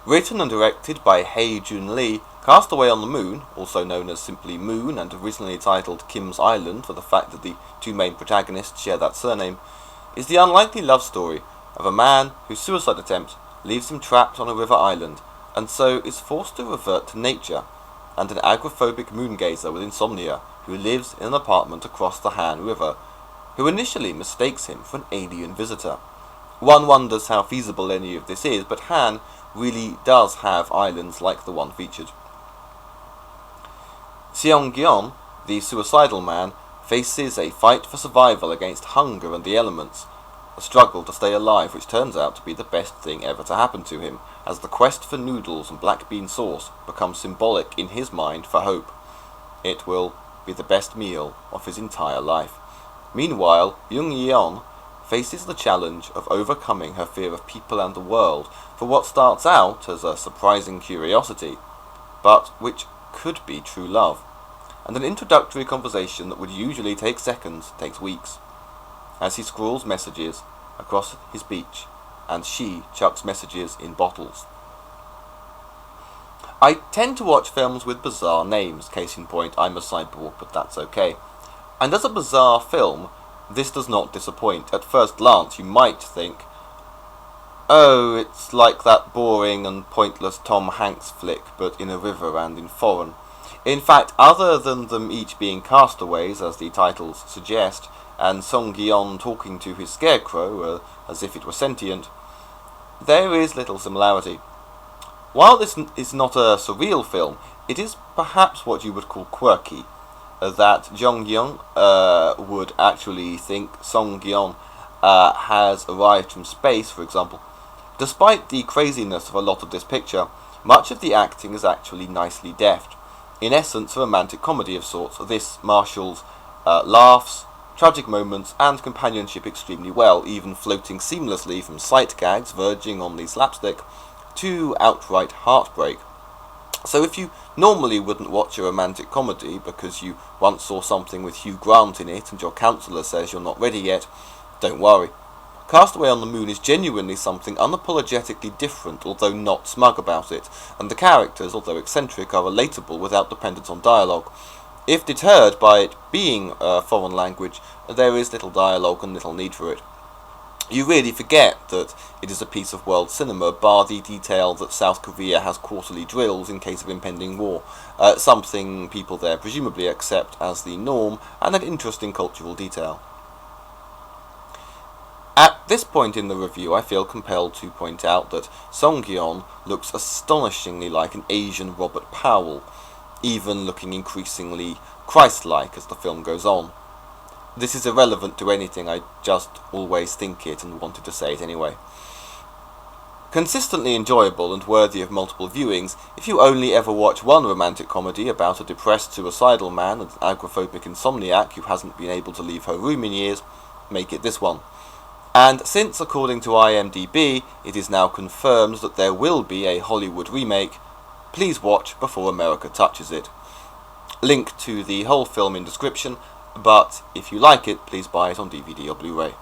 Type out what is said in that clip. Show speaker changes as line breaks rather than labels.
Written and directed by Jun-lee, Castaway on the Moon, also known as simply Moon and originally titled Kim's Island for the fact that the two main protagonists share that surname, is the unlikely love story of a man whose suicide attempt leaves him trapped on a river island, and so is forced to revert to nature, and an agoraphobic moongazer with insomnia who lives in an apartment across the Han River, who initially mistakes him for an alien visitor. One wonders how feasible any of this is, but Han really does have islands like the one featured. Seong-gyeon, the suicidal man, faces a fight for survival against hunger and the elements, a struggle to stay alive which turns out to be the best thing ever to happen to him, as the quest for noodles and black bean sauce becomes symbolic in his mind for hope. It will be the best meal of his entire life. Meanwhile, Jung-yeon faces the challenge of overcoming her fear of people and the world for what starts out as a surprising curiosity, but which could be true love, and an introductory conversation that would usually take seconds takes weeks, as he scrawls messages across his beach and she chucks messages in bottles. I tend to watch films with bizarre names, case in point, I'm a cyborg, but that's okay. And as a bizarre film, this does not disappoint. At first glance, you might think, oh, it's like that boring and pointless Tom Hanks flick, but in a river and in foreign. In fact, other than them each being castaways, as the titles suggest, and Seong-gyeon talking to his scarecrow as if it were sentient, there is little similarity. While this is not a surreal film, it is perhaps what you would call quirky, that Jung-yeon would actually think Seong-gyeon has arrived from space, for example. Despite the craziness of a lot of this picture, much of the acting is actually nicely deft. In essence, a romantic comedy of sorts, this marshals laughs, tragic moments, and companionship extremely well, even floating seamlessly from sight gags verging on the slapstick to outright heartbreak. So if you normally wouldn't watch a romantic comedy because you once saw something with Hugh Grant in it and your counsellor says you're not ready yet, don't worry. Castaway on the Moon is genuinely something unapologetically different, although not smug about it, and the characters, although eccentric, are relatable without dependence on dialogue. If deterred by it being a foreign language, there is little dialogue and little need for it. You really forget that it is a piece of world cinema, bar the detail that South Korea has quarterly drills in case of impending war, something people there presumably accept as the norm, and an interesting cultural detail. At this point in the review, I feel compelled to point out that Seong-gyeon looks astonishingly like an Asian Robert Powell, even looking increasingly Christ-like as the film goes on. This is irrelevant to anything, I just always think it and wanted to say it anyway. Consistently enjoyable and worthy of multiple viewings, if you only ever watch one romantic comedy about a depressed suicidal man and an agoraphobic insomniac who hasn't been able to leave her room in years, make it this one. And since, according to IMDb, it is now confirmed that there will be a Hollywood remake, please watch before America touches it. Link to the whole film in description, but if you like it, please buy it on DVD or Blu-ray.